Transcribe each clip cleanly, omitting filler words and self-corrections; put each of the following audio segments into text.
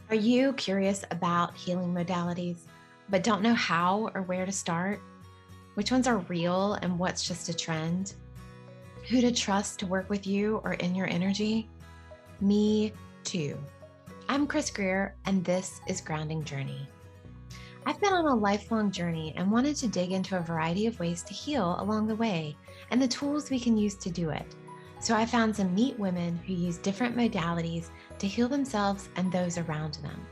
Are you curious about healing modalities, but don't know how or where to start? Which ones are real and what's just a trend? Who to trust to work with you or in your energy? Me too. I'm Chris Greer, and this is Grounding Journey. I've been on a lifelong journey and wanted to dig into a variety of ways to heal along the way and the tools we can use to do it. So I found some neat women who use different modalities to heal themselves and those around them.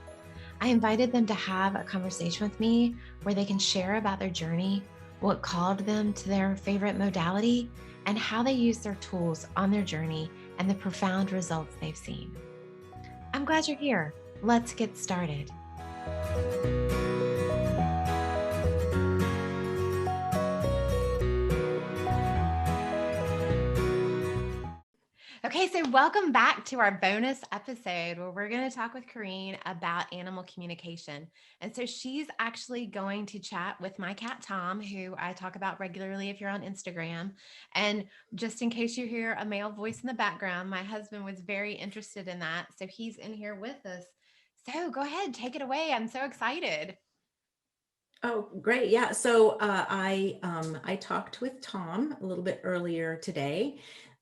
I invited them to have a conversation with me where they can share about their journey, what called them to their favorite modality, and how they use their tools on their journey and the profound results they've seen. I'm glad you're here. Let's get started. Okay, so welcome back to our bonus episode where we're going to talk with Corine about animal communication. And so she's actually going to chat with my cat, Tom, who I talk about regularly if you're on Instagram. And just in case you hear a male voice in the background, my husband was very interested in that. So he's in here with us. So go ahead, take it away. I'm so excited. Oh, great. Yeah. So I talked with Tom a little bit earlier today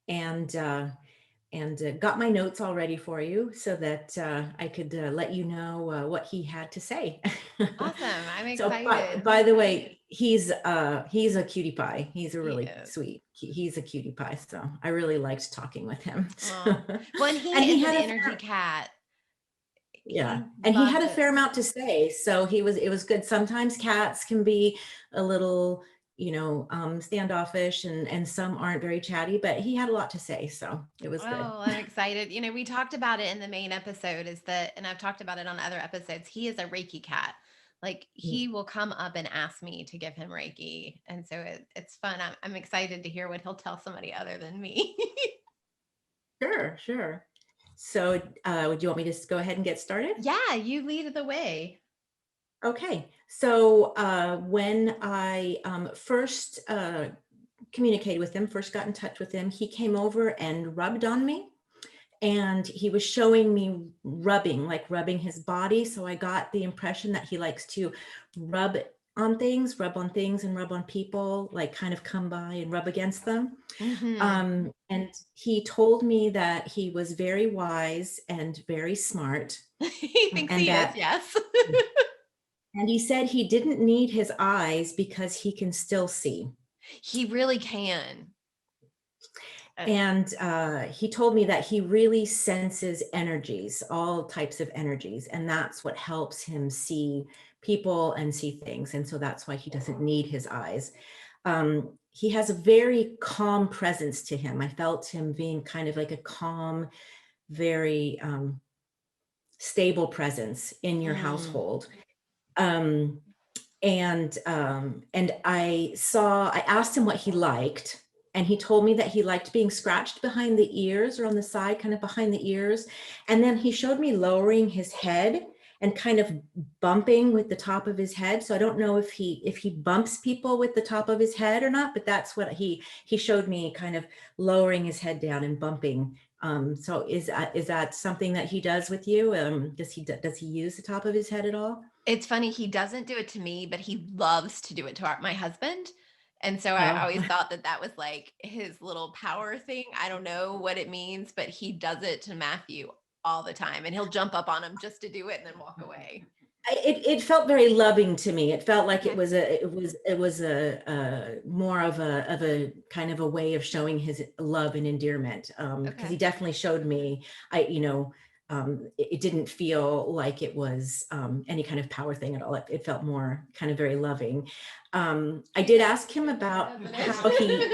and got my notes all ready for you so that I could let you know what he had to say. Awesome. I'm So excited. by the way, he's a cutie pie. He's a He really is. sweet. He's a cutie pie. So I really liked talking with him. Oh, well, and he And he is an had a energy cat. Yeah. He And he loves had a it. fair amount to say. So it was good. Sometimes cats can be a little, standoffish and some aren't very chatty, but he had a lot to say. So it was good. Oh, I'm excited. We talked about it in the main episode is that, and I've talked about it on other episodes. He is a Reiki cat. Like he will come up and ask me to give him Reiki. And so it's fun. I'm excited to hear what he'll tell somebody other than me. Sure, sure. So would you want me to just go ahead and get started? Yeah, you lead the way. Okay. So when I first communicated with him, first got in touch with him, he came over and rubbed on me. And he was showing me like rubbing his body. So I got the impression that he likes to rub rub on things and rub on people, like kind of come by and rub against them. Mm-hmm. And he told me that he was very wise and very smart, He thinks and he is, that, yes. and he said he didn't need his eyes because he can still see. He really can. And he told me that he really senses energies, all types of energies, and that's what helps him see people and see things. And so that's why he doesn't need his eyes. He has a very calm presence to him. I felt him being kind of like a calm, very stable presence in your Mm. household. Um, and I asked him what he liked, and he told me that he liked being scratched behind the ears or on the side, kind of behind the ears. And then he showed me lowering his head and kind of bumping with the top of his head. So I don't know if he bumps people with the top of his head or not, but that's what he showed me, kind of lowering his head down and bumping. So is that something that he does with you? Does he use the top of his head at all? It's funny, he doesn't do it to me, but he loves to do it to my husband. And so I Oh. always thought that that was like his little power thing. I don't know what it means, but he does it to Matthew all the time. And he'll jump up on him just to do it and then walk away. It felt very loving to me. It felt like Okay. it was a more of a kind of a way of showing his love and endearment. Because he Okay. definitely showed me, it didn't feel like it was any kind of power thing at all. It felt more kind of very loving. I did ask him about how he.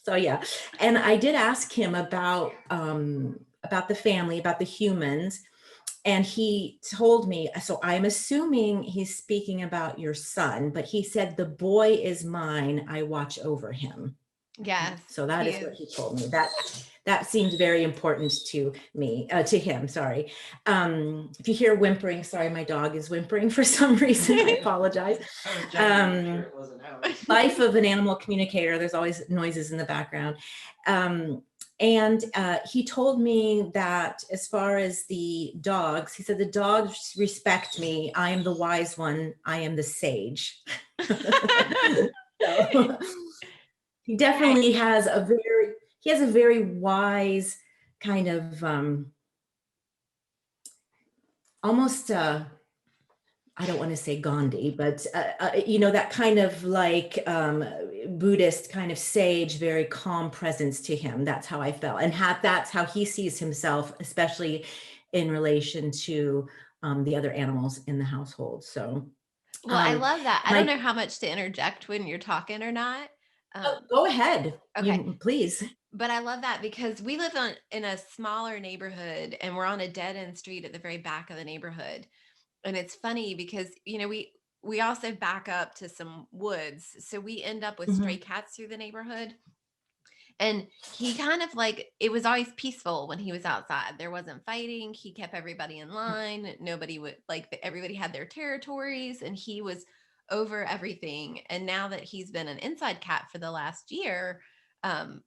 So yeah, and I did ask him about the family, about the humans. And he told me, so I'm assuming he's speaking about your son, but he said, the boy is mine, I watch over him. Yes, So that he is what is. he told me. That seemed very important to me, to him, sorry. If you hear whimpering, sorry, my dog is whimpering for some reason, I apologize. It wasn't out. Life of an animal communicator, there's always noises in the background. And he told me that as far as the dogs, he said, the dogs respect me. I am the wise one. I am the sage. So he definitely has a very wise kind of almost I don't want to say Gandhi, but that kind of like Buddhist kind of sage, very calm presence to him. That's how I felt, and that's how he sees himself, especially in relation to the other animals in the household. So, Well, I love that. I don't my know how much to interject when you're talking or not. go ahead, Okay. you please. But I love that because we live in a smaller neighborhood and we're on a dead end street at the very back of the neighborhood. And it's funny because, we also back up to some woods. So we end up with stray Mhm. cats through the neighborhood. And he kind of like, it was always peaceful when he was outside. There wasn't fighting. He kept everybody in line. Nobody would like, everybody had their territories and he was over everything. And now that he's been an inside cat for the last year, um,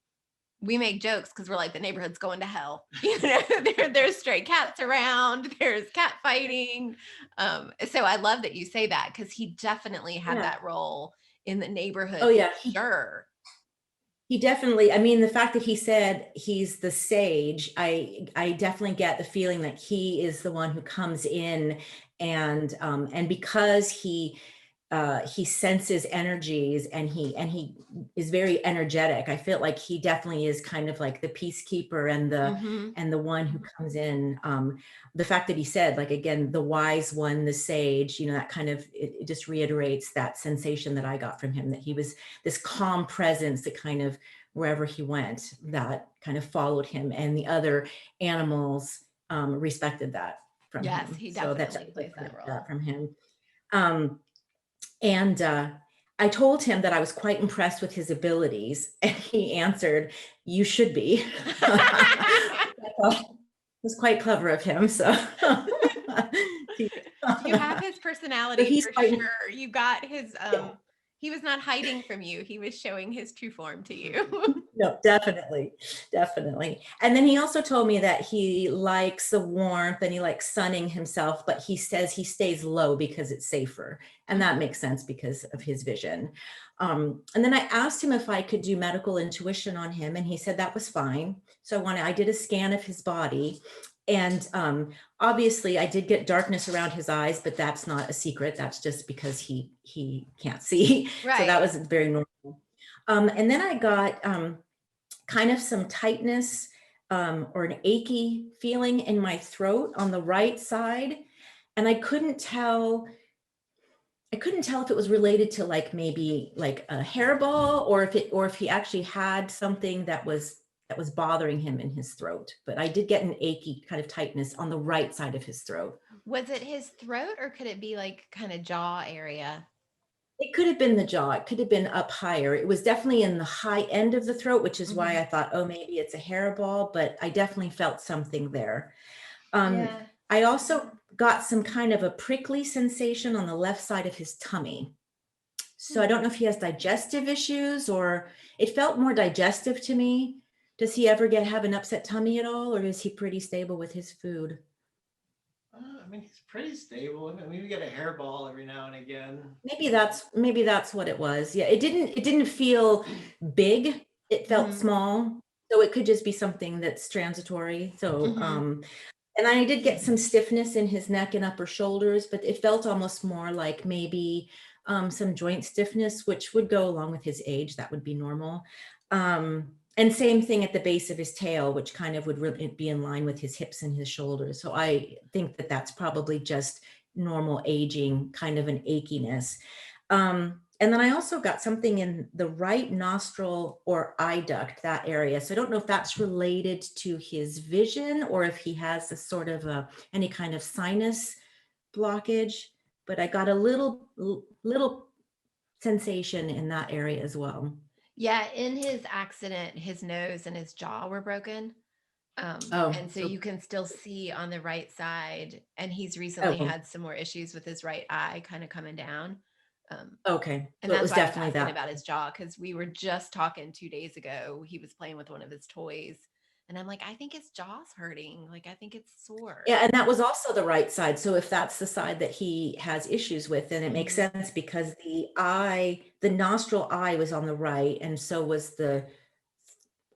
we make jokes because we're like, the neighborhood's going to hell. There's stray cats around, there's cat fighting. So I love that you say that because he definitely had Yeah. that role in the Oh neighborhood for yeah. sure. He definitely, I mean, the fact that he said he's the sage, I definitely get the feeling that he is the one who comes in and because he senses energies and he is very energetic. I feel like he definitely is kind of like the peacekeeper Mm-hmm. and the one who comes in. The fact that he said, like, again, the wise one, the sage, that kind of it just reiterates that sensation that I got from him, that he was this calm presence that kind of wherever he went that kind of followed him, and the other animals respected that from Yes, him. he So that's definitely plays that that role. from him. Um, and I told him that I was quite impressed with his abilities, and he answered, "You should be." I thought it was quite clever of him. So, You have his so personality he's for quite, sure. You got his yeah. he was not hiding from you. He was showing his true form to you. No, definitely, definitely. And then he also told me that he likes the warmth and he likes sunning himself, but he says he stays low because it's safer. And that makes sense because of his vision. And then I asked him if I could do medical intuition on him, and he said that was fine. So I did a scan of his body. And obviously I did get darkness around his eyes, but that's not a secret. That's just because he can't see. So that Right. was very normal. And then I got kind of some tightness or an achy feeling in my throat on the right side. And I couldn't tell if it was related to like maybe like a hairball, or if he actually had something that was bothering him in his throat. But I did get an achy kind of tightness on the right side of his throat. Was it his throat or could it be like kind of jaw area? It could have been the jaw. It could have been up higher. It was definitely in the high end of the throat, which is why Mhm. I thought, oh, maybe it's a hairball, but I definitely felt something there. Um, Yeah. I also got some kind of a prickly sensation on the left side of his tummy. So I don't know if he has digestive issues, or it felt more digestive to me. Does he ever have an upset tummy at all, or is he pretty stable with his food? I mean, he's pretty stable. I mean, we get a hairball every now and again. Maybe that's what it was. Yeah, it didn't feel big. It felt Mhm. small. So it could just be something that's transitory. So Mhm. and I did get some stiffness in his neck and upper shoulders, but it felt almost more like maybe some joint stiffness, which would go along with his age. That would be normal. And same thing at the base of his tail, which kind of would really be in line with his hips and his shoulders. So I think that that's probably just normal aging, kind of an achiness. And then I also got something in the right nostril or eye duct, that area. So I don't know if that's related to his vision or if he has a sort of any kind of sinus blockage, but I got a little sensation in that area as well. Yeah, in his accident, his nose and his jaw were broken. Oh, And so so you can still see on the right side, and he's recently oh, had some more issues with his right eye kind of coming down. Um, okay. and So it that's was why I was definitely asking that. about his jaw because we were just talking 2 days ago. He was playing with one of his toys, And I'm like, I think his jaw's hurting. Like, I think it's sore. Yeah, and that was also the right side. So if that's the side that he has issues with, then it makes Mhm. sense because the nostril eye was on the right, and so was the,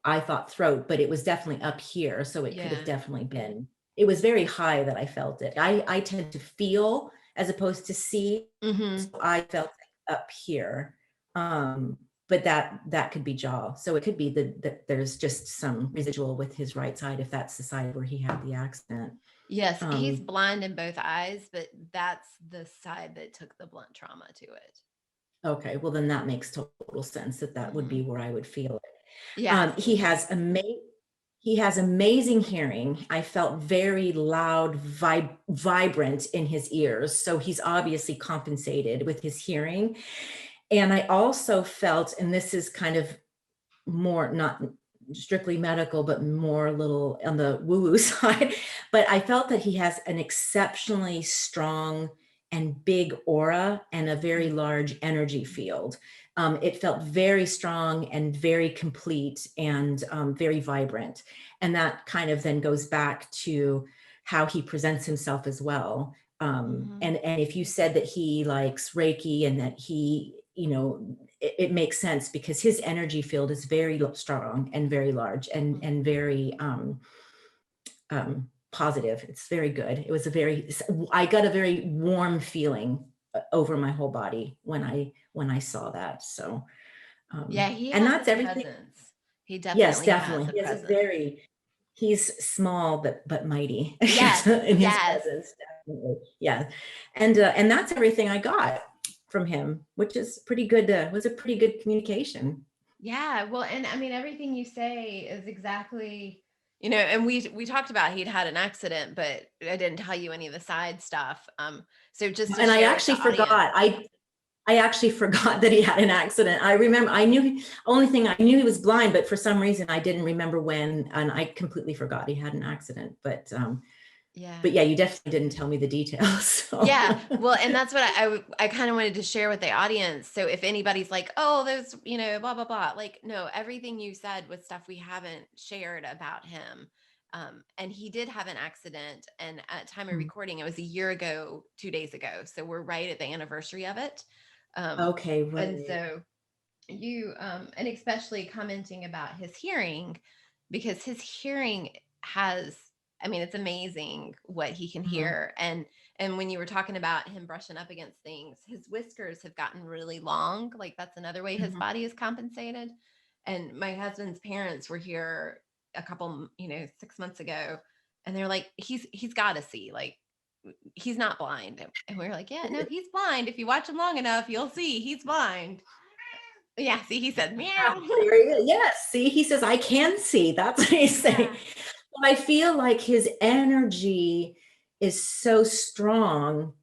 I thought, throat, but it was definitely up here. So it could have Yeah. definitely been, it was very high that I felt it. I tend to feel as opposed to see. Hmm. So I felt it up here. Um, but that could be jaw. So it could be that there's just some residual with his right side if that's the side where he had the accident. Yes, he's Um, blind in both eyes, but that's the side that took the blunt trauma to it. okay, well then that makes total sense that would Hmm. be where I would feel it. Yeah, He same here. has he has amazing hearing. I felt very loud, vibrant in his ears. So he's obviously compensated with his hearing. And I also felt, and this is kind of more not strictly medical, but more a little on the woo-woo side, but I felt that he has an exceptionally strong and big aura and a very large energy field. It felt very strong and very complete and very vibrant. And that kind of then goes back to how he presents himself as well. Hmm. And if you said that he likes Reiki and that he, it makes sense because his energy field is very strong and very large and very positive. It's very good. It was I got a very warm feeling over my whole body when I saw that. So Yeah, he and has a that's everything. presence. He Yes, definitely has definitely. a He has a presence. very, he's small but mighty Yes, in his yes. presence, definitely. Yeah. And that's everything I got from him, which is pretty good, was a pretty good communication. Yeah, well, and I mean, everything you say is exactly, and we talked about he'd had an accident, but I didn't tell you any of the side stuff. So just to And I share with actually the audience. forgot. I actually forgot that he had an accident. I remember, only thing I knew he was blind, but for some reason I didn't remember when, and I completely forgot he had an accident. Yeah. But yeah, you definitely didn't tell me the details. So. Yeah, well, and that's what I kind of wanted to share with the audience. So if anybody's like, "Oh, those, blah blah blah," like, no, everything you said was stuff we haven't shared about him. And he did have an accident, and at time of recording, it was a year ago, 2 days ago. So we're right at the anniversary of it. Okay, And right. so and especially commenting about his hearing, because his hearing has, I mean, it's amazing what he can Mhm. hear. And when you were talking about him brushing up against things, his whiskers have gotten really long. Like, that's another way his Mhm. body is compensated. And my husband's parents were here a couple, 6 months ago, and they're like, he's got to see, like, he's not blind. And we were like, yeah, no, he's blind. If you watch him long enough, you'll see he's blind. Yeah, see, he said meow. There he is. Yes, see, he says, I can see. That's what he's saying. Yeah. But I feel like his energy is so strong.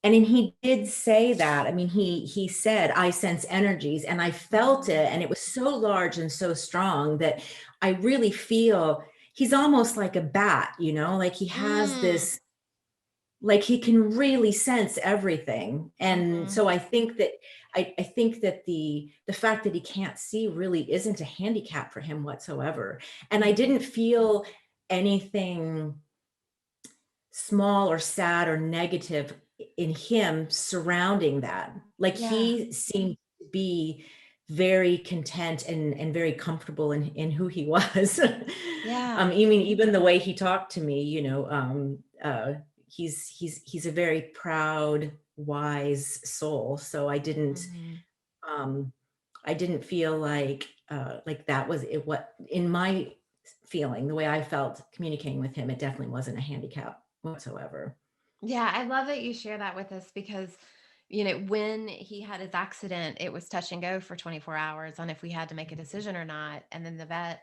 And then he did say that. I mean, he said, I sense energies, and I felt Mhm. it. And it was so large and so strong that I really feel he's almost like a bat, like he has Mm. this, like he can really sense everything. And Mhm. so I think that the fact that he can't see really isn't a handicap for him whatsoever. And I Mhm. didn't feel anything small or sad or negative in him surrounding that. Like Yeah. he seemed to be very content and very comfortable in who he was. Yeah. Even the way he talked to me, he's a very proud, wise soul. So Mhm. um, I didn't feel like that was it. What in my feeling, the way I felt communicating with him, it definitely wasn't a handicap whatsoever. Yeah, I love that you share that with us because, when he had his accident, it was touch and go for 24 hours on if we had to make a decision or not. And then the vet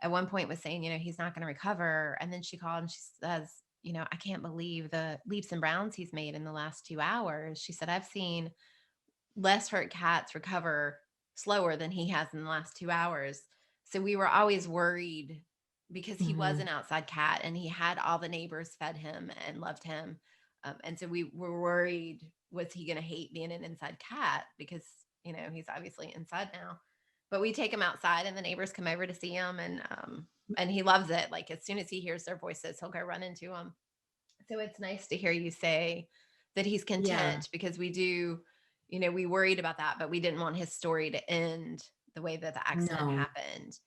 at one point was saying, he's not going to recover. And then she called and she says, I can't believe the leaps and bounds he's made in the last 2 hours. She said, I've seen less hurt cats recover slower than he has in the last 2 hours. So we were always worried because he was Mhm. an outside cat and he had all the neighbors fed him and loved him. And so we were worried, was he going to hate being an inside cat? Because, he's obviously inside now. But we take him outside and the neighbors come over to see him, and he loves it. Like as soon as he hears their voices, he'll go run into them. So it's nice to hear you say that he's Yeah. content, because we do, we worried about that, but we didn't want his story to end the way that the accident No. happened.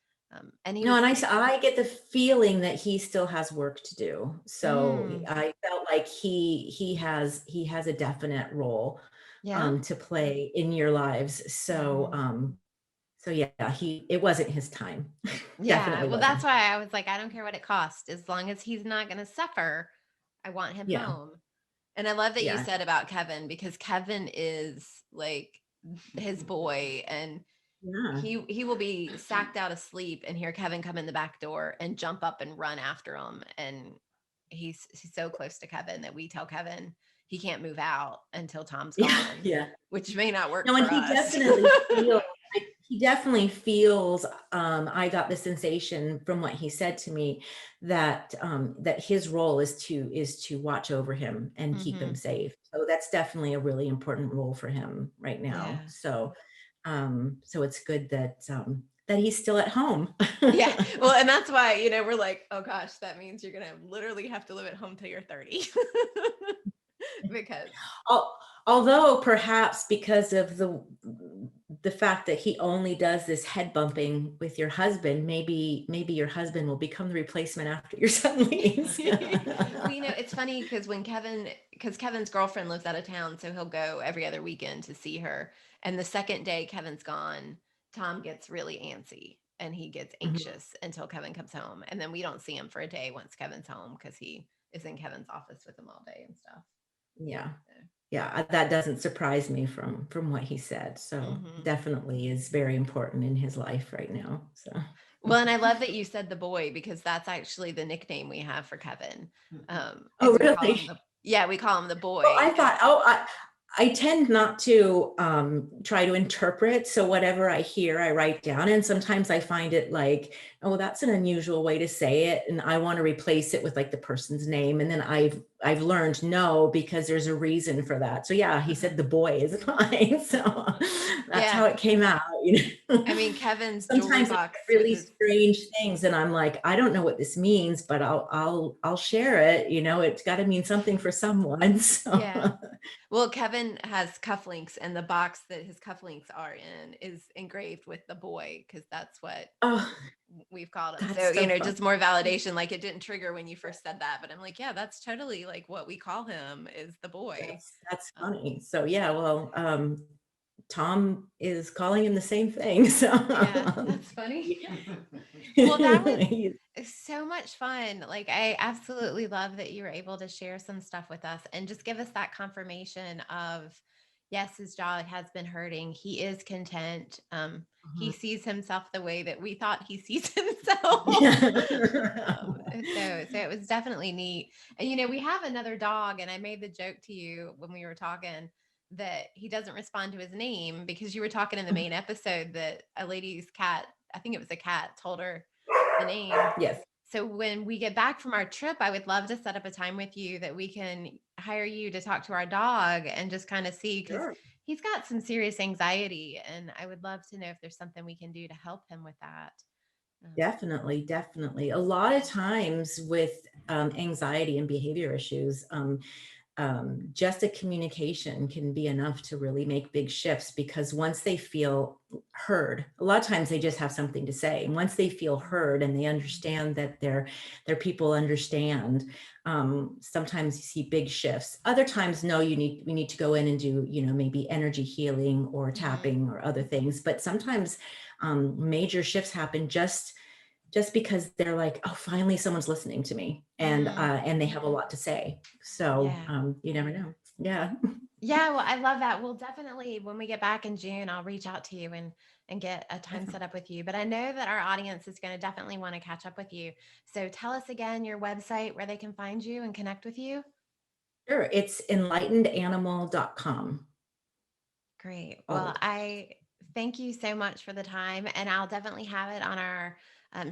And he No, was, and I get the feeling that he still has work to do. So mm, I felt like he has a definite role yeah. to play in your lives. So Mhm. so yeah, it wasn't his time. Yeah. Definitely Well, that's wasn't. why I was like, I don't care what it costs. As long as he's not going to suffer, I want him Yeah. home. And I love that you Yeah. said about Kevin, because Kevin is like his boy, and Yeah. he will be sacked out of sleep and hear Kevin come in the back door and jump up and run after him. And he's so close to Kevin that we tell Kevin he can't move out until Tom's Yeah. gone, Yeah. which may not work No, and for us. he definitely feels, I got the sensation from what he said to me that that his role is to watch over him and keep him Hmm. safe. So that's definitely a really important role for him right now. Yeah. So so it's good that he's still at home. Yeah. Well, and that's why, we're like, oh gosh, that means you're going to literally have to live at home till you're 30. Because Although perhaps because of the fact that he only does this head bumping with your husband, maybe your husband will become the replacement after your son leaves. well, it's funny because Kevin's girlfriend lives out of town, so he'll go every other weekend to see her. And the second day Kevin's gone, Tom gets really antsy and he gets Mhm. anxious until Kevin comes home. And then we don't see him for a day once Kevin's home, because he is in Kevin's office with him all day and stuff. Yeah. So, Yeah, that doesn't surprise me from what he said. So mhm. definitely is very important in his life right now. So Well, and I love that you said the boy, because that's actually the nickname we have for Kevin. oh Is we call him really? we call him the Well, boy. I thought, I tend not to try to interpret. So whatever I hear, I write down. And sometimes I find it like, oh, that's an unusual way to say it. And I want to replace it with like the person's name. And then I've learned no, because there's a reason for that. So yeah, he said the boy is fine. So that's Yeah. how it came out. I mean, Kevin's jewelry Sometimes I box get with really his, strange things and I'm like, I don't know what this means, but I'll share it. It's got to mean something for someone. yeah. So Well, Kevin has cufflinks, and the box that his cufflinks are in is engraved with the boy, because that's what oh, we've called him. that's So, so fun. just more validation. Like it didn't trigger when you first said that, but I'm like, yeah, that's totally like what we call him, is the boy. That's Um, funny. So yeah, well, Tom is calling him the same thing. So yeah, that's funny. yeah. Well, that was He- so much fun. Like, I absolutely love that you were able to share some stuff with us and just give us that confirmation of, yes, his jaw has been hurting. He is content. He sees himself the way that we thought he sees himself. So it was definitely neat. And, we have another dog, and I made the joke to you when we were talking that he doesn't respond to his name, because you were talking in the main episode that a lady's cat, I think it was a cat, told her the name. Yes. So when we get back from our trip, I would love to set up a time with you that we can hire you to talk to our dog and just kind of see, because Sure. he's got some serious anxiety, and I would love to know if there's something we can do to help him with that. Definitely, definitely. A lot of times with anxiety and behavior issues, just a communication can be enough to really make big shifts, because once they feel heard, a lot of times they just have something to say. And once they feel heard and they understand that their people understand, sometimes you see big shifts. Other times, no, we need to go in and do, maybe energy healing or Mhm. tapping or other things. But sometimes major shifts happen just because they're like, oh, finally someone's listening to me, Mhm. and they have a lot to say. So Yeah. you never know. Yeah. Yeah, well, I love that. We'll definitely, when we get back in June, I'll reach out to you and get a time Definitely. set up with you. But I know that our audience is going to definitely want to catch up with you. So tell us again your website where they can find you and connect with you. Sure. It's enlightenedanimal.com. Great. Well, Oh, I thank you so much for the time, and I'll definitely have it on our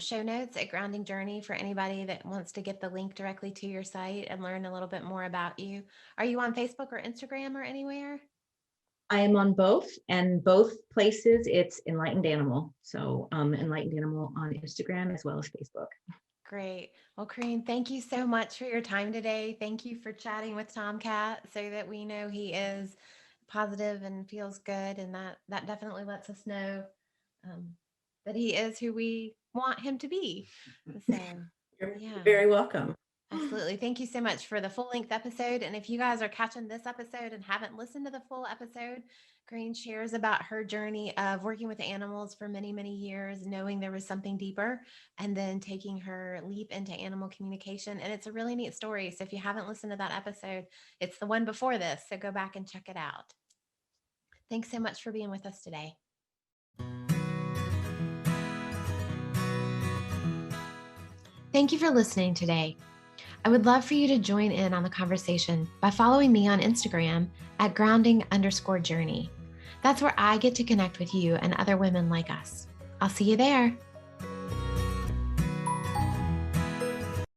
show notes at Grounding Journey for anybody that wants to get the link directly to your site and learn a little bit more about you. Are you on Facebook or Instagram or anywhere? I am on both, and both places it's Enlightened Animal. So Enlightened Animal on Instagram as well as Facebook. Great. Well, Corine, thank you so much for your time today. Thank you for chatting with Tomcat so that we know he is positive and feels good. And that definitely lets us know that he is who we want him to be. So, You're yeah. very welcome. Absolutely. Thank you so much for the full length episode. And if you guys are catching this episode and haven't listened to the full episode, Green shares about her journey of working with animals for many, many years, knowing there was something deeper, and then taking her leap into animal communication. And it's a really neat story. So if you haven't listened to that episode, it's the one before this. So go back and check it out. Thanks so much for being with us today. Thank you for listening today. I would love for you to join in on the conversation by following me on Instagram at grounding_journey. That's where I get to connect with you and other women like us. I'll see you there.